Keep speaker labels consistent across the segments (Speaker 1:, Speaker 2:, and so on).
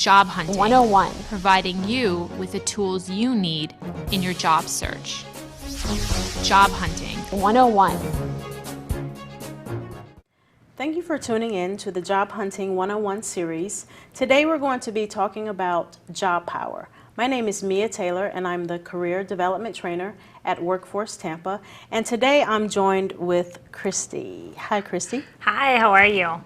Speaker 1: Job Hunting
Speaker 2: 101.
Speaker 1: Providing you with the tools you need in your job search. Job Hunting
Speaker 2: 101. Thank you for tuning in to the Job Hunting 101 series. Today we're going to be talking about job power. My name is Mia Taylor and I'm the Career Development Trainer at CareerSource Tampa. And today I'm joined with Christy. Hi, Christy.
Speaker 3: Hi, how are you?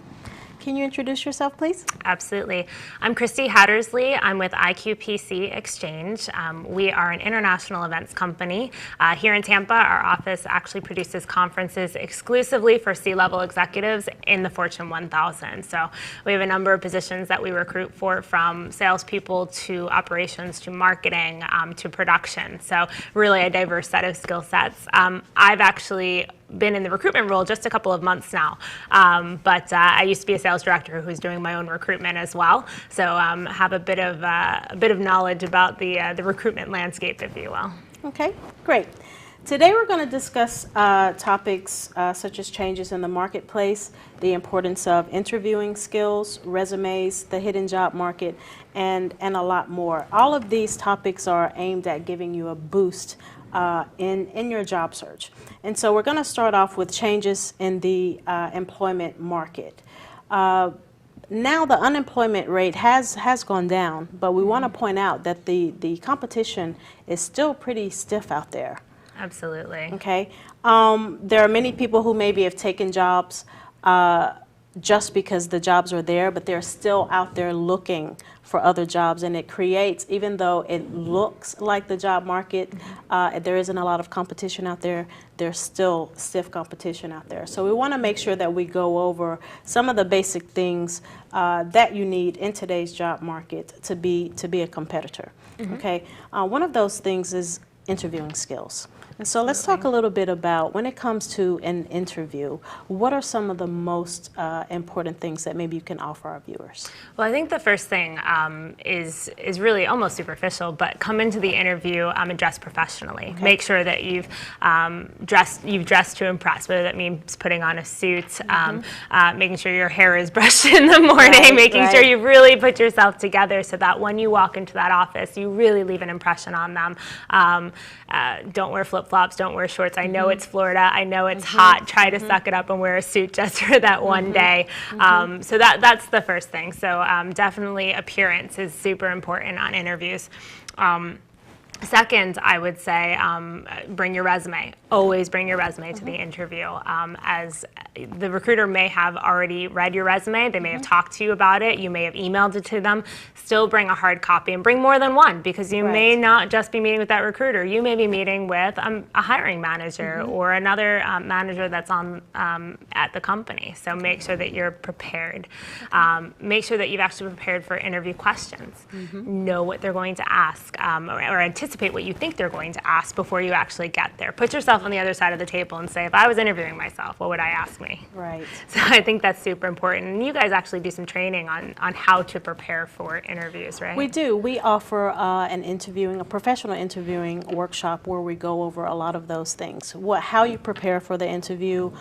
Speaker 2: Can you introduce yourself, please?
Speaker 3: Absolutely. I'm Christy Hattersley. I'm with IQPC Exchange. We are an international events company. Here in Tampa, our office actually produces conferences exclusively for C-level executives in the Fortune 1000. So we have a number of positions that we recruit for, from salespeople to operations to marketing to production. So really a diverse set of skill sets. I've actually been in the recruitment role just a couple of months now, but I used to be a sales director who's doing my own recruitment as well. So have a bit of knowledge about the recruitment landscape, if you will.
Speaker 2: Okay, great. Today we're going to discuss topics such as changes in the marketplace, the importance of interviewing skills, resumes, the hidden job market, and a lot more. All of these topics are aimed at giving you a boost in your job search. And so we're going to start off with changes in the employment market. Now the unemployment rate has gone down, but we want to point out that the competition is still pretty stiff out there.
Speaker 3: Absolutely.
Speaker 2: Okay. There are many people who maybe have taken jobs just because the jobs are there, but they're still out there looking for other jobs, and it creates, even though it looks like the job market, there isn't a lot of competition out there, there's still stiff competition out there. So we want to make sure that we go over some of the basic things that you need in today's job market to be a competitor. Okay, one of those things is interviewing skills. And so let's talk a little bit about, when it comes to an interview, what are some of the most important things that maybe you can offer our viewers?
Speaker 3: Well, I think the first thing is really almost superficial, but come into the interview and dress professionally. Okay. Make sure that you've dressed to impress, whether that means putting on a suit, making sure your hair is brushed in the morning, making sure you've really put yourself together so that when you walk into that office, you really leave an impression on them. Don't wear flip-flops, don't wear shorts. I know it's Florida, I know it's hot. Try to suck it up and wear a suit just for that one day. So that's the first thing. So definitely appearance is super important on interviews. Second, I would say bring your resume. Always bring your resume to the interview. As the recruiter may have already read your resume, they may have talked to you about it, you may have emailed it to them. Still bring a hard copy, and bring more than one, because you may not just be meeting with that recruiter. You may be meeting with a hiring manager or another manager that's on at the company. So make sure that you're prepared. Make sure that you've actually prepared for interview questions. Know what they're going to ask, or anticipate what you think they're going to ask before you actually get there. Put yourself on the other side of the table and say, if I was interviewing myself, what would I ask me? Right. So I think that's super important. And you guys actually do some training on how to prepare for interviews, right? We
Speaker 2: do. We offer a professional interviewing workshop where we go over a lot of those things. How you prepare for the interview.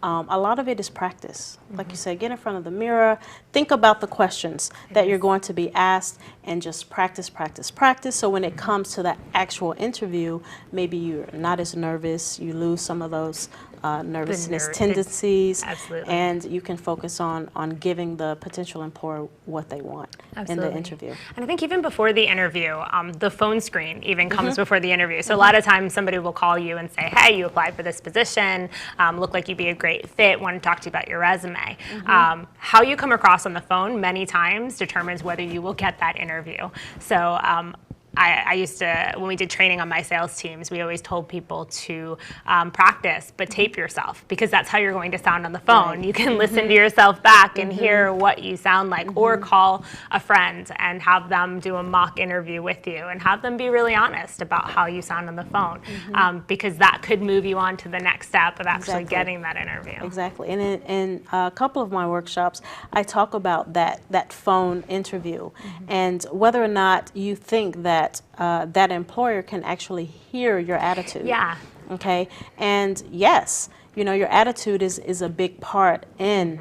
Speaker 2: A lot of it is practice. Like you said, get in front of the mirror, think about the questions that you're going to be asked, and just practice, practice, practice. So when it comes to the actual interview, maybe you're not as nervous, you lose some of those nervousness tendencies, and you can focus on giving the potential employer what they want in the interview.
Speaker 3: And I think even before the interview, the phone screen even comes before the interview. So a lot of times somebody will call you and say, hey, you applied for this position, look like you'd be a great fit, want to talk to you about your resume. How you come across on the phone many times determines whether you will get that interview. So I used to, when we did training on my sales teams, we always told people to practice, but tape yourself, because that's how you're going to sound on the phone. You can listen to yourself back and hear what you sound like, or call a friend and have them do a mock interview with you and have them be really honest about how you sound on the phone, because that could move you on to the next step of actually getting that interview.
Speaker 2: Exactly. And in a couple of my workshops, I talk about that phone interview and whether or not you think that that employer can actually hear your attitude.
Speaker 3: Yeah.
Speaker 2: Okay. And yes, you know, your attitude is a big part in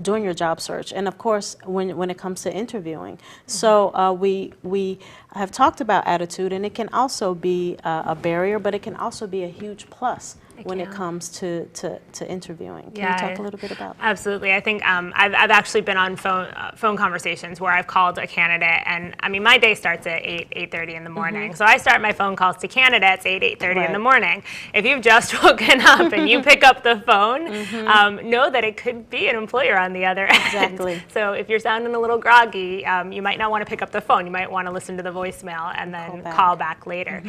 Speaker 2: during your job search, and of course when it comes to interviewing. So we have talked about attitude, and it can also be a barrier, but it can also be a huge plus when it comes to interviewing. Can you talk a little bit about that?
Speaker 3: Absolutely. I think I've actually been on phone conversations where I've called a candidate, and I mean, my day starts at 8:30 in the morning. So I start my phone calls to candidates at 8:30 in the morning. If you've just woken up and you pick up the phone, know that it could be an employer on the other end.
Speaker 2: Exactly.
Speaker 3: So if you're sounding a little groggy, you might not want to pick up the phone. You might want to listen to the voicemail and then call back later.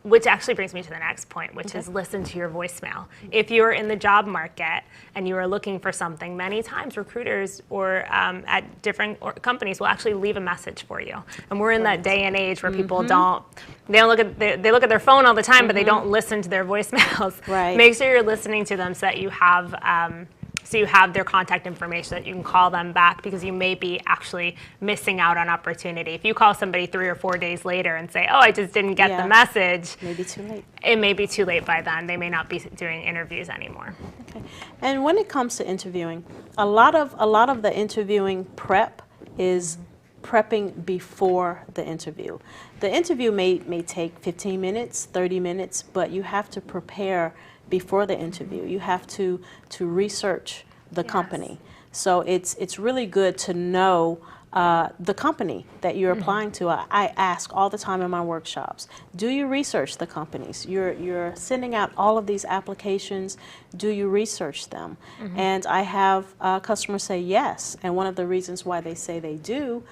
Speaker 3: Which actually brings me to the next point, which is listen to your voicemail. If you're in the job market and you are looking for something, many times recruiters or at different companies will actually leave a message for you. And we're in that day and age where people they look at their phone all the time, but they don't listen to their voicemails.
Speaker 2: Right.
Speaker 3: Make sure you're listening to them so that you have their contact information, that you can call them back, because you may be actually missing out on opportunity. If you call somebody 3 or 4 days later and say, oh, I just didn't get the message,
Speaker 2: maybe too late.
Speaker 3: It may be too late by then. They may not be doing interviews anymore.
Speaker 2: Okay. And when it comes to interviewing, a lot of the interviewing prep is prepping before the interview. The interview may take 15 minutes, 30 minutes, but you have to prepare before the interview. You have to research the company. So it's really good to know the company that you're applying to. I ask all the time in my workshops, do you research the companies? You're sending out all of these applications. Do you research them? And I have customers say yes, and one of the reasons why they say they do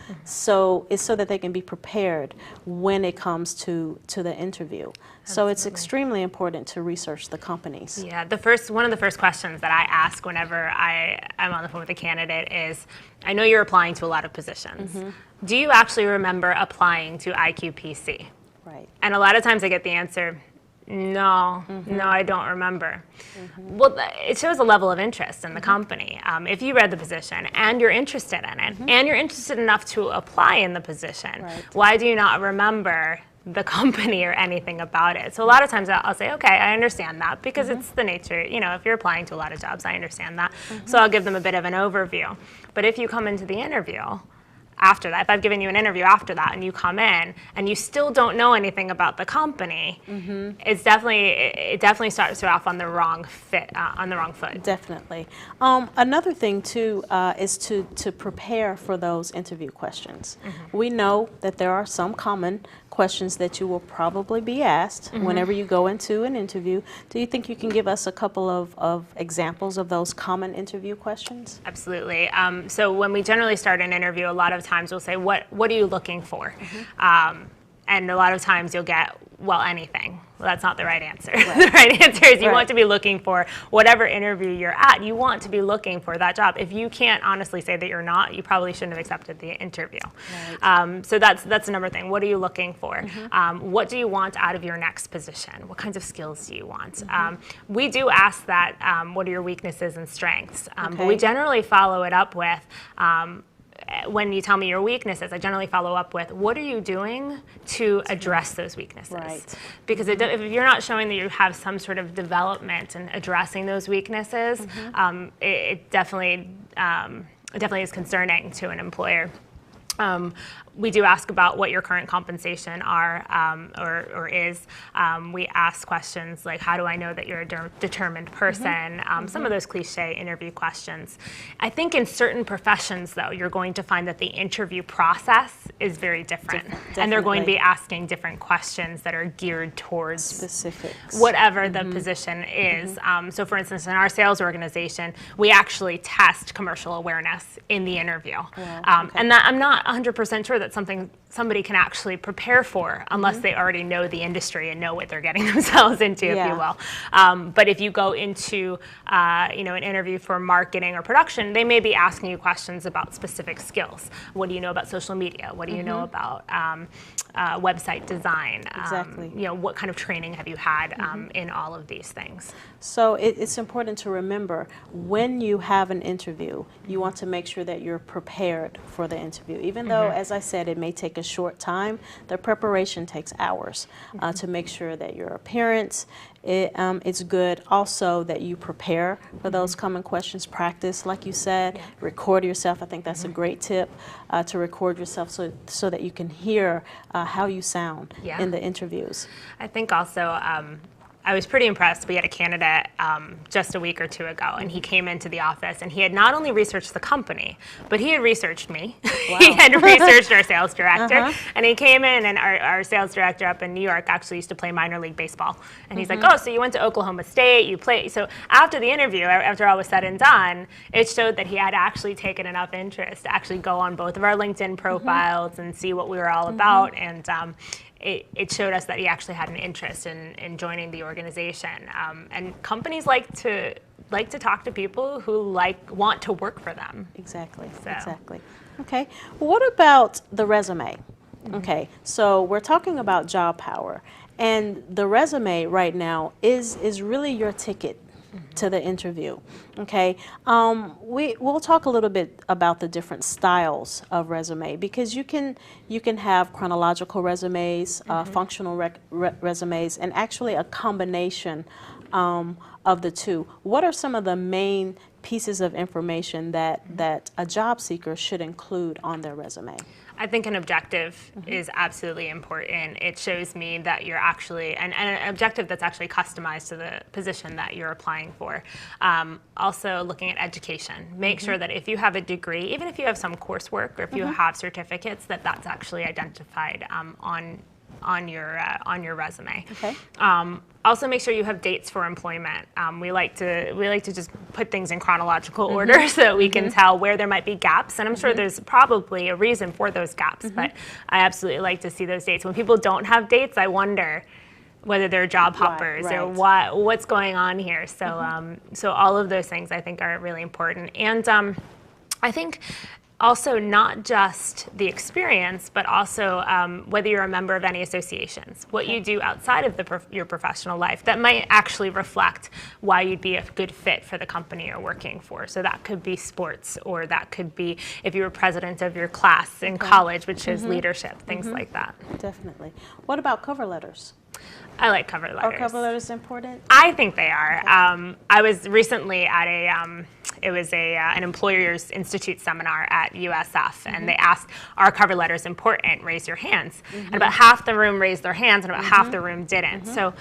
Speaker 2: is so that they can be prepared when it comes to the interview. So it's extremely important to research the companies.
Speaker 3: Yeah, one of the first questions that I ask whenever I'm on the phone with a candidate is, I know you're applying to a lot of positions. Do you actually remember applying to IQPC?
Speaker 2: Right.
Speaker 3: And a lot of times I get the answer, no, I don't remember. Well, it shows a level of interest in the company. If you read the position and you're interested in it, and you're interested enough to apply in the position, why do you not remember the company or anything about it? So a lot of times I'll say, okay, I understand that, because it's the nature, if you're applying to a lot of jobs, I understand that. So I'll give them a bit of an overview. But if you come into the interview after that, if I've given you an interview after that and you come in and you still don't know anything about the company, it definitely starts you off on the wrong foot.
Speaker 2: Definitely. Another thing too is to prepare for those interview questions. We know that there are some common questions that you will probably be asked whenever you go into an interview. Do you think you can give us a couple of examples of those common interview questions?
Speaker 3: Absolutely. So when we generally start an interview, a lot of times we'll say, what are you looking for? And a lot of times you'll get, well, anything. Well, that's not the right answer. The right answer is you want to be looking for whatever interview you're at. You want to be looking for that job. If you can't honestly say that you're not, you probably shouldn't have accepted the interview. So that's the number thing. What are you looking for? What do you want out of your next position? What kinds of skills do you want? We do ask that, what are your weaknesses and strengths? But we generally follow it up with, when you tell me your weaknesses, I generally follow up with, what are you doing to address those weaknesses?
Speaker 2: Right.
Speaker 3: Because if you're not showing that you have some sort of development in addressing those weaknesses, it definitely is concerning to an employer. We do ask about what your current compensation are or is. We ask questions like, how do I know that you're a determined person? Some of those cliche interview questions. I think in certain professions, though, you're going to find that the interview process is very different. And they're going to be asking different questions that are geared towards
Speaker 2: specifics,
Speaker 3: whatever the position is. So for instance, in our sales organization, we actually test commercial awareness in the interview. And that I'm not 100% sure that somebody can actually prepare for unless they already know the industry and know what they're getting themselves into, if you will. But if you go into an interview for marketing or production, they may be asking you questions about specific skills. What do you know about social media? What do you know about website design.
Speaker 2: Exactly.
Speaker 3: You know, what kind of training have you had in all of these things?
Speaker 2: So it's important to remember when you have an interview, you want to make sure that you're prepared for the interview. Even though, as I said, it may take a short time, the preparation takes hours to make sure that your appearance it's good. Also, that you prepare for those common questions, practice, like you said, record yourself. I think that's a great tip, to record yourself so that you can hear how you sound in the interviews.
Speaker 3: I think also, I was pretty impressed. We had a candidate just a week or two ago, and he came into the office, and he had not only researched the company, but he had researched me.
Speaker 2: Wow.
Speaker 3: He had researched our sales director, and he came in, and our sales director up in New York actually used to play minor league baseball. And he's like, oh, so you went to Oklahoma State, you played. So after the interview, after all was said and done, it showed that he had actually taken enough interest to actually go on both of our LinkedIn profiles and see what we were all about. And it showed us that he actually had an interest in joining the organization. And companies like to talk to people who want to work for them.
Speaker 2: Exactly,
Speaker 3: So.
Speaker 2: exactly. Okay, what about the resume? Okay, so we're talking about job power, and the resume right now is really your ticket to the interview. Okay, we'll talk a little bit about the different styles of resume, because you can have chronological resumes, functional resumes, and actually a combination of the two. What are some of the main pieces of information that a job seeker should include on their resume?
Speaker 3: I think an objective is absolutely important. It shows me that you're actually, and an objective that's actually customized to the position that you're applying for. Also looking at education. Make sure that if you have a degree, even if you have some coursework or if you have certificates, that's actually identified on your resume.
Speaker 2: Okay.
Speaker 3: Also, make sure you have dates for employment. We like to just put things in chronological order so that we can tell where there might be gaps, and I'm sure there's probably a reason for those gaps. But I absolutely like to see those dates. When people don't have dates, I wonder whether they're job hoppers or what's going on here. So so all of those things I think are really important, and I think. Also, not just the experience, but also whether you're a member of any associations, what you do outside of your professional life that might actually reflect why you'd be a good fit for the company you're working for. So that could be sports, or that could be if you were president of your class in college, which is leadership, things like that. Definitely.
Speaker 2: What about cover letters?
Speaker 3: I like cover letters.
Speaker 2: Are cover letters important?
Speaker 3: I think they are. I was recently at an Employers Institute seminar at USF, and they asked, are cover letters important? Raise your hands. And about half the room raised their hands, and about half the room didn't. So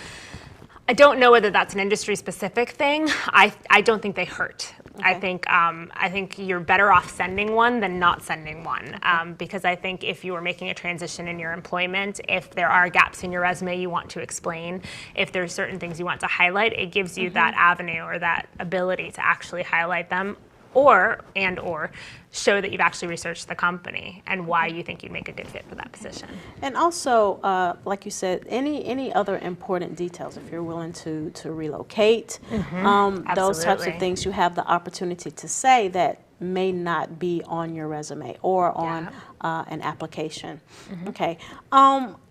Speaker 3: I don't know whether that's an industry-specific thing. I don't think they hurt. I think you're better off sending one than not sending one, because I think if you are making a transition in your employment, if there are gaps in your resume you want to explain, if there's certain things you want to highlight, it gives you that avenue or that ability to actually highlight them, or show that you've actually researched the company and why you think you'd make a good fit for that position.
Speaker 2: And also, like you said, any other important details, if you're willing to relocate, those types of things, you have the opportunity to say that may not be on your resume or on an application. Okay.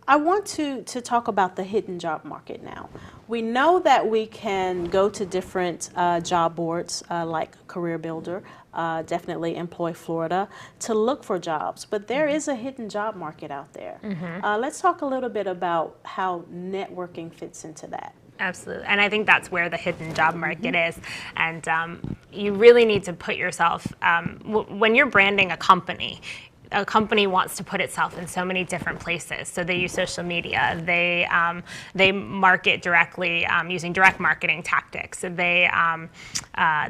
Speaker 2: I want to talk about the hidden job market now. We know that we can go to different job boards like Career Builder, definitely Employ Florida, to look for jobs. But there is a hidden job market out there. Let's talk a little bit about how networking fits into that.
Speaker 3: Absolutely, and I think that's where the hidden job market is. And you really need to put yourself, when you're branding a company wants to put itself in so many different places. So they use social media. They market directly using direct marketing tactics. They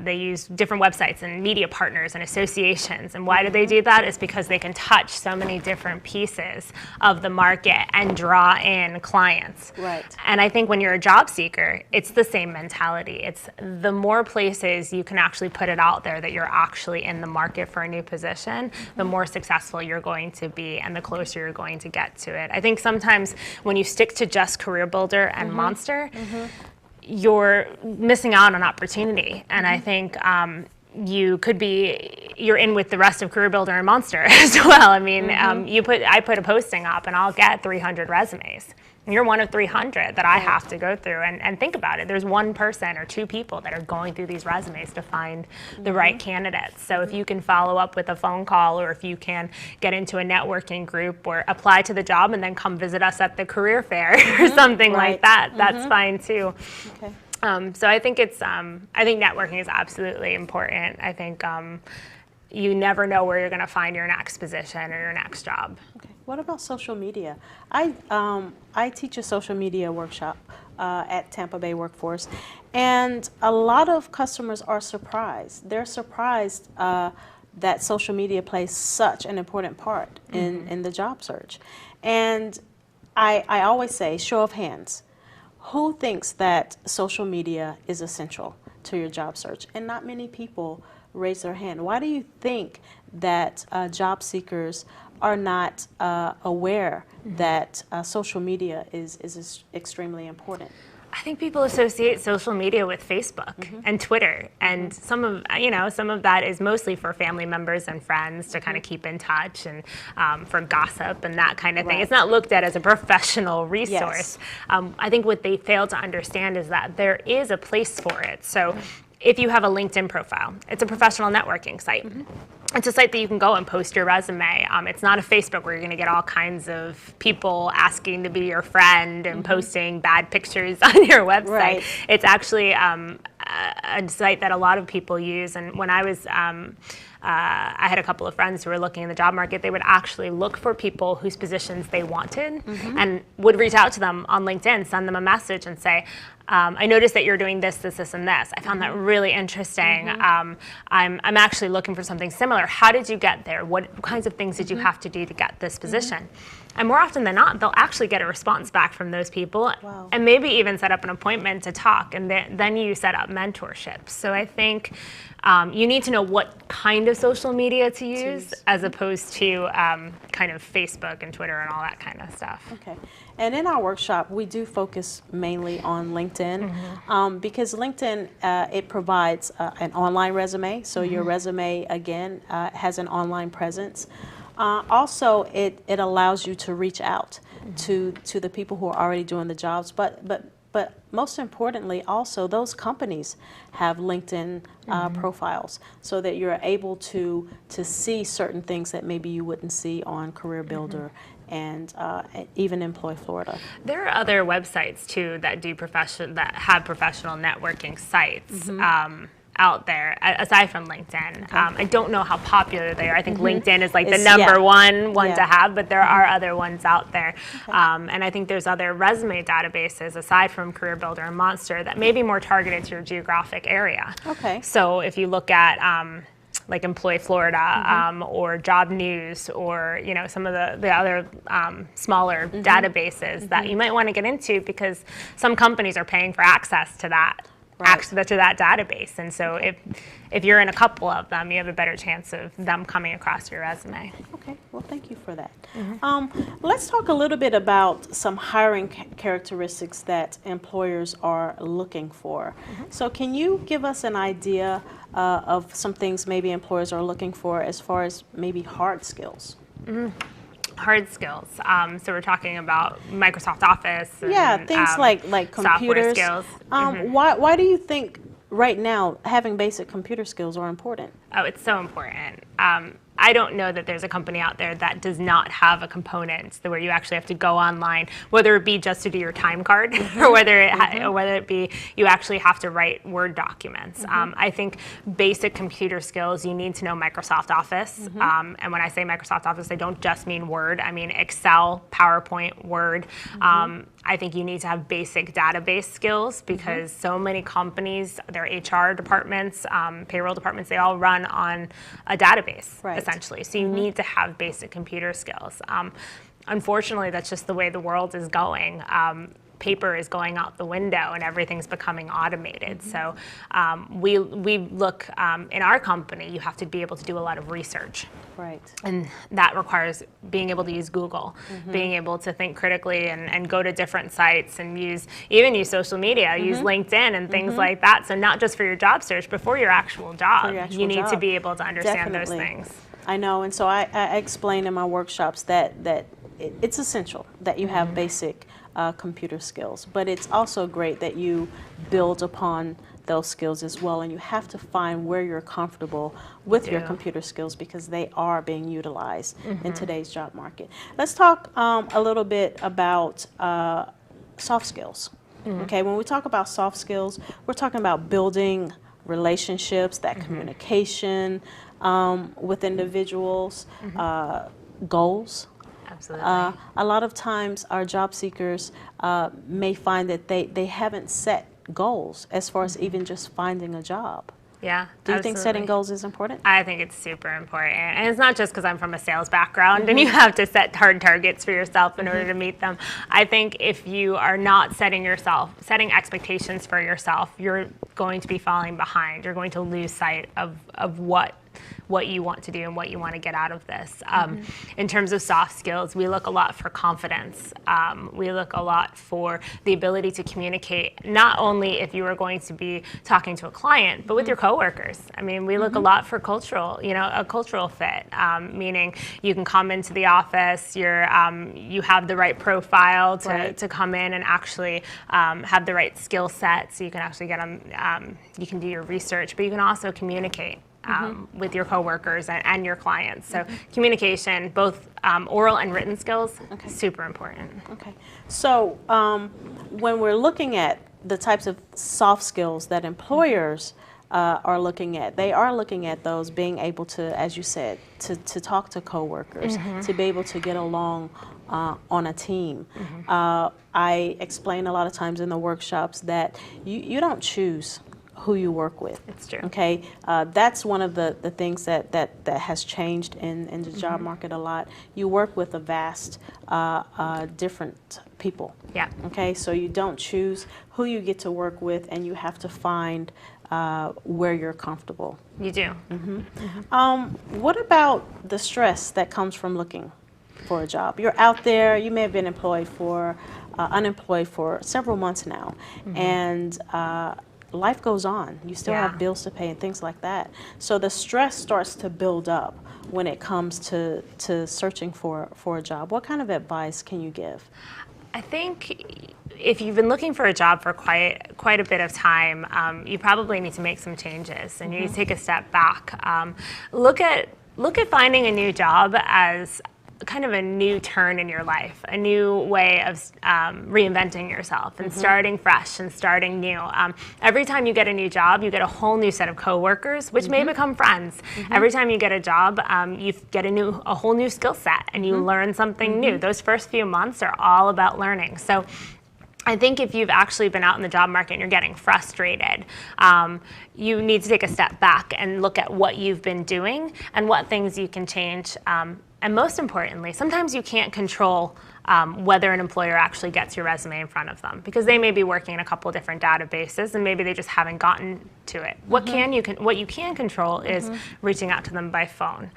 Speaker 3: use different websites and media partners and associations. And why do they do that? It's because they can touch so many different pieces of the market and draw in clients.
Speaker 2: Right.
Speaker 3: And I think when you're a job seeker, it's the same mentality. It's the more places you can actually put it out there that you're actually in the market for a new position, the more successful you're going to be and the closer you're going to get to it. I think sometimes when you stick to just Career Builder and Monster, you're missing out on opportunity. And I think you're in with the rest of Career Builder and Monster as well. I mean, I put a posting up and I'll get 300 resumes. And you're one of 300 that I have to go through, and think about it. There's one person or two people that are going through these resumes to find the right candidates. So if you can follow up with a phone call, or if you can get into a networking group or apply to the job and then come visit us at the career fair or something like that, that's fine too.
Speaker 2: Okay.
Speaker 3: So I think I think networking is absolutely important. I think you never know where you're going to find your next position or your next job.
Speaker 2: Okay. What about social media? I teach a social media workshop at Tampa Bay Workforce, and a lot of customers are surprised. They're surprised that social media plays such an important part in the job search. And I always say, show of hands, who thinks that social media is essential to your job search? And not many people raise their hand. Why do you think that job seekers are not aware that social media is extremely important?
Speaker 3: I think people associate social media with Facebook and Twitter, and some of that is mostly for family members and friends to kind of keep in touch, and for gossip and that kind of thing. It's not looked at as a professional resource. I think what they fail to understand is that there is a place for it. So if you have a LinkedIn profile, it's a professional networking site. It's a site that you can go and post your resume. It's not a Facebook where you're going to get all kinds of people asking to be your friend and posting bad pictures on your website. It's actually a site that a lot of people use. And when I was I had a couple of friends who were looking in the job market. They would actually look for people whose positions they wanted and would reach out to them on LinkedIn, send them a message and say, I noticed that you're doing this, this, this, and this. I found that really interesting. I'm actually looking for something similar. How did you get there? What kinds of things did you have to do to get this position? And more often than not, they'll actually get a response back from those people, and maybe even set up an appointment to talk, and then you set up mentorships. So I think you need to know what kind of social media to use, as opposed to kind of Facebook and Twitter and all that kind of stuff.
Speaker 2: Okay. And in our workshop, we do focus mainly on LinkedIn because LinkedIn, it provides an online resume. So your resume, again, has an online presence. Also, it allows you to reach out to the people who are already doing the jobs. But most importantly, also, those companies have LinkedIn profiles so that you're able to see certain things that maybe you wouldn't see on Career Builder and even Employ Florida.
Speaker 3: There are other websites too that have professional networking sites out there aside from LinkedIn. I don't know how popular they are. I think LinkedIn is like the number one to have, but there are other ones out there. And I think there's other resume databases aside from Career Builder and Monster that may be more targeted to your geographic area. So if you look at like Employ Florida or Job News, or some of the other smaller databases that you might want to get into, because some companies are paying for access to that. To that database, and so if you're in a couple of them, you have a better chance of them coming across your resume.
Speaker 2: Okay, well, thank you for that. Let's talk a little bit about some hiring characteristics that employers are looking for. So can you give us an idea of some things maybe employers are looking for as far as maybe hard skills?
Speaker 3: Hard skills. So we're talking about Microsoft Office. And,
Speaker 2: things like computers.
Speaker 3: Software skills.
Speaker 2: Why do you think right now having basic computer skills are important?
Speaker 3: Oh, it's so important. I don't know that there's a company out there that does not have a component where you actually have to go online, whether it be just to do your time card or whether it be you actually have to write Word documents. I think basic computer skills, you need to know Microsoft Office. And when I say Microsoft Office, I don't just mean Word. I mean Excel, PowerPoint, Word. I think you need to have basic database skills, because so many companies, their HR departments, payroll departments, they all run on a database, essentially. So you need to have basic computer skills. Unfortunately, that's just the way the world is going. paper is going out the window and everything's becoming automated. So we look, in our company, you have to be able to do a lot of research.
Speaker 2: Right.
Speaker 3: And that requires being able to use Google, being able to think critically and go to different sites and use social media, use LinkedIn and things like that. So not just for your job search, but for your actual job, you need to be able to understand those things.
Speaker 2: I know, and so I explain in my workshops that it's essential that you have basic computer skills, but it's also great that you build upon those skills as well, and you have to find where you're comfortable with your computer skills because they are being utilized in today's job market. Let's talk a little bit about soft skills. Okay, when we talk about soft skills, we're talking about building relationships, that communication with individuals, goals.
Speaker 3: Absolutely.
Speaker 2: A lot of times our job seekers may find that they haven't set goals as far as even just finding a job.
Speaker 3: Yeah.
Speaker 2: Do you think setting goals is important?
Speaker 3: I think it's super important. And it's not just because I'm from a sales background and you have to set hard targets for yourself in order to meet them. I think if you are not setting expectations for yourself, you're going to be falling behind. You're going to lose sight of what you want to do and what you want to get out of this. In terms of soft skills, we look a lot for confidence. We look a lot for the ability to communicate, not only if you are going to be talking to a client, but with your coworkers. I mean, we look a lot for a cultural fit, meaning you can come into the office, you have the right profile to come in and actually have the right skill set, so you can actually get them, you can do your research, but you can also communicate. With your coworkers and your clients. So communication, both oral and written skills, super important. Okay.
Speaker 2: So when we're looking at the types of soft skills that employers are looking at, they are looking at those being able to, as you said, to talk to coworkers, to be able to get along on a team. I explain a lot of times in the workshops that you don't choose who you work with.
Speaker 3: It's true.
Speaker 2: Okay, that's one of the things that has changed in the job market a lot. You work with a vast different people.
Speaker 3: Yeah.
Speaker 2: Okay, so you don't choose who you get to work with, and you have to find where you're comfortable.
Speaker 3: You do.
Speaker 2: What about the stress that comes from looking for a job? You're out there, you may have been unemployed for several months now, and life goes on. You still have bills to pay and things like that. So the stress starts to build up when it comes to searching for a job. What kind of advice can you give?
Speaker 3: I think if you've been looking for a job for quite a bit of time, you probably need to make some changes and you need to take a step back. Look at finding a new job as kind of a new turn in your life, a new way of reinventing yourself and starting fresh and starting new. Every time you get a new job, you get a whole new set of coworkers, which may become friends. Every time you get a job, you get a whole new skill set and you learn something new. Those first few months are all about learning. So I think if you've actually been out in the job market and you're getting frustrated, you need to take a step back and look at what you've been doing and what things you can change. And most importantly, sometimes you can't control whether an employer actually gets your resume in front of them because they may be working in a couple different databases and maybe they just haven't gotten to it. What you can control is reaching out to them by phone,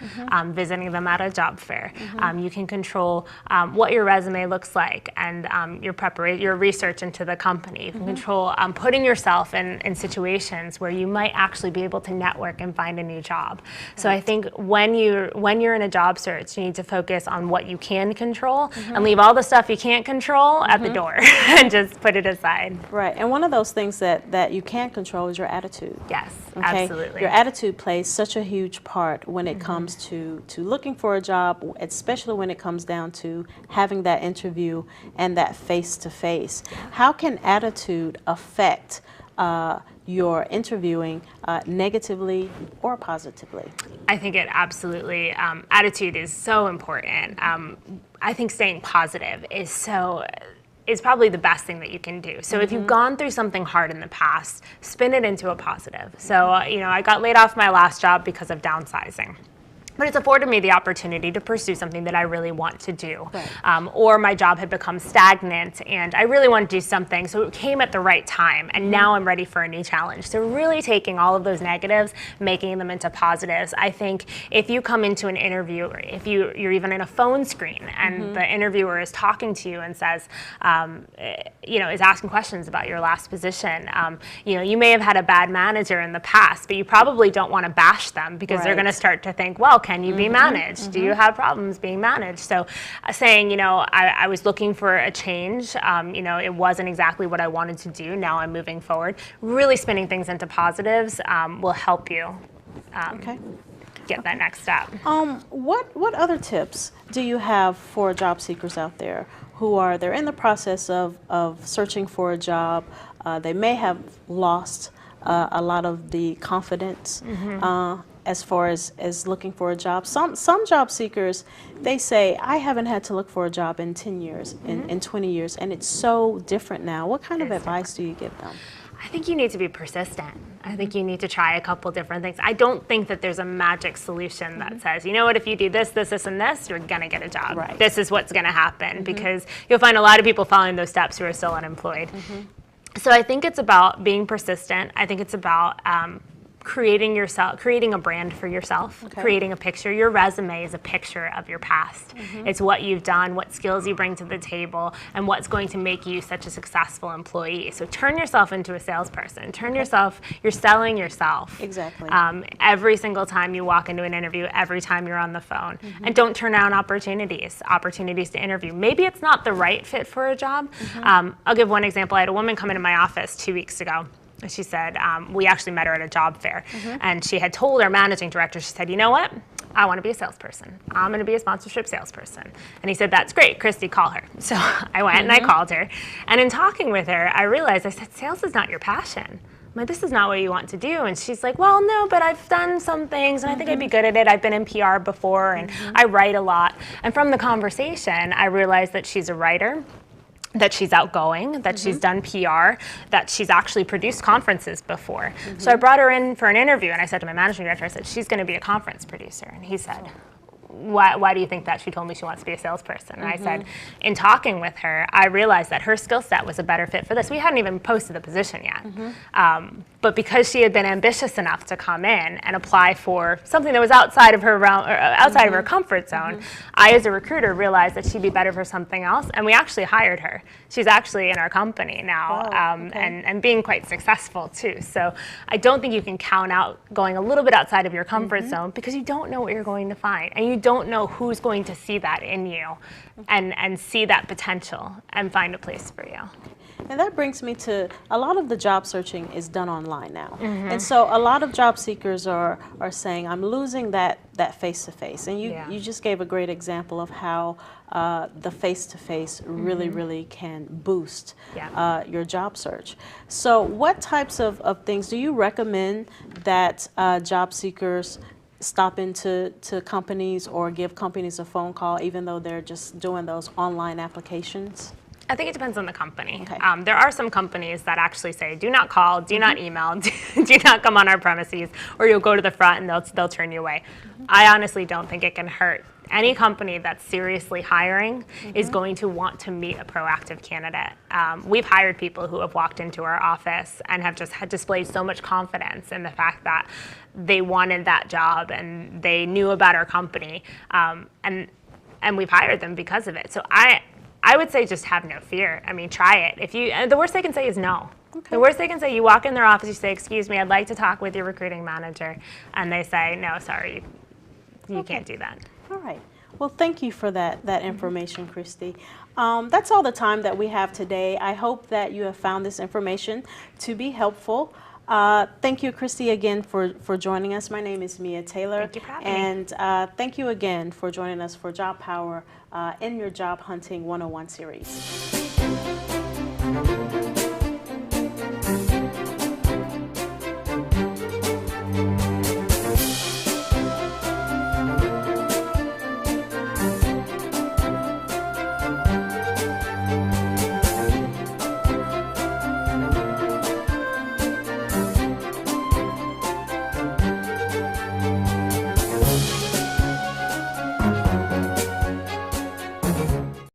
Speaker 3: visiting them at a job fair. You can control what your resume looks like and your research into the company. You can control putting yourself in situations where you might actually be able to network and find a new job. So I think when you're in a job search, you need to focus on what you can control and leave all the stuff you can't control at the door and just put it aside.
Speaker 2: Right, and one of those things that you can't control is your attitude.
Speaker 3: Yes,
Speaker 2: okay?
Speaker 3: Absolutely.
Speaker 2: Your attitude plays such a huge part when it comes to looking for a job, especially when it comes down to having that interview and that face-to-face. How can attitude affect your interviewing negatively or positively?
Speaker 3: I think it absolutely, attitude is so important. I think staying positive is probably the best thing that you can do. So if you've gone through something hard in the past, spin it into a positive. So, I got laid off my last job because of downsizing. But it's afforded me the opportunity to pursue something that I really want to do.
Speaker 2: Right.
Speaker 3: Or my job had become stagnant and I really want to do something. So it came at the right time. And now I'm ready for a new challenge. So really taking all of those negatives, making them into positives. I think if you come into an interview, or if you're even in a phone screen and the interviewer is talking to you and says, is asking questions about your last position, you may have had a bad manager in the past, but you probably don't want to bash them because they're going to start to think, well, can you be managed? Do you have problems being managed? So saying, I was looking for a change. It wasn't exactly what I wanted to do. Now I'm moving forward. Really spinning things into positives will help you get that next step.
Speaker 2: What other tips do you have for job seekers out there they're in the process of searching for a job? They may have lost a lot of the confidence as far as looking for a job. Some job seekers, they say, I haven't had to look for a job in 10 years, in 20 years, and it's so different now. What kind of advice do you give them?
Speaker 3: I think you need to be persistent. I think you need to try a couple different things. I don't think that there's a magic solution that says, you know what, if you do this, this, this, and this, you're going to get a job.
Speaker 2: Right.
Speaker 3: This is what's going to happen, because you'll find a lot of people following those steps who are still unemployed. So I think it's about being persistent. I think it's about creating a brand for yourself, creating a picture. Your resume is a picture of your past. It's what you've done, what skills you bring to the table, and what's going to make you such a successful employee. So turn yourself into a salesperson. You're selling yourself.
Speaker 2: Exactly.
Speaker 3: Every single time you walk into an interview, every time you're on the phone. And don't turn down opportunities to interview. Maybe it's not the right fit for a job. I'll give one example. I had a woman come into my office 2 weeks ago. She said, we actually met her at a job fair, and she had told our managing director, she said, you know what? I want to be a salesperson. I'm going to be a sponsorship salesperson. And he said, that's great, Christy, call her. So I went and I called her. And in talking with her, I realized, I said, sales is not your passion. I'm like, this is not what you want to do. And she's like, well, no, but I've done some things, and I think I'd be good at it. I've been in PR before, and I write a lot. And from the conversation, I realized that she's a writer, that she's outgoing, that she's done PR, that she's actually produced conferences before. So I brought her in for an interview, and I said to my managing director, I said, she's going to be a conference producer. And he said, why do you think that? She told me she wants to be a salesperson. And I said, in talking with her, I realized that her skill set was a better fit for this. We hadn't even posted the position yet. But because she had been ambitious enough to come in and apply for something that was outside of her realm, or outside of her comfort zone, I, as a recruiter, realized that she'd be better for something else, and we actually hired her. She's actually in our company now, and being quite successful too. So I don't think you can count out going a little bit outside of your comfort zone, because you don't know what you're going to find, and you don't know who's going to see that in you and see that potential and find a place for you.
Speaker 2: And that brings me to, a lot of the job searching is done online now. And so a lot of job seekers are saying, I'm losing that face-to-face. And you just gave a great example of how the face-to-face really can boost your job search. So what types of things do you recommend that job seekers stop into companies or give companies a phone call, even though they're just doing those online applications?
Speaker 3: I think it depends on the company. There are some companies that actually say, do not call, do not email, do not come on our premises, or you'll go to the front and they'll turn you away. I honestly don't think it can hurt. Any company that's seriously hiring is going to want to meet a proactive candidate. We've hired people who have walked into our office and have just displayed so much confidence in the fact that they wanted that job and they knew about our company, and we've hired them because of it. So I would say just have no fear. I mean, try it. The worst they can say is no. The worst they can say, you walk in their office, you say, excuse me, I'd like to talk with your recruiting manager, and they say, no, sorry, you can't do that.
Speaker 2: All right. Well, thank you for that information, Christy. That's all the time that we have today. I hope that you have found this information to be helpful. Thank you, Christy, again for joining us. My name is Mia Taylor.
Speaker 3: Thank you for having me.
Speaker 2: And thank you again for joining us for Job Power in your Job Hunting 101 series.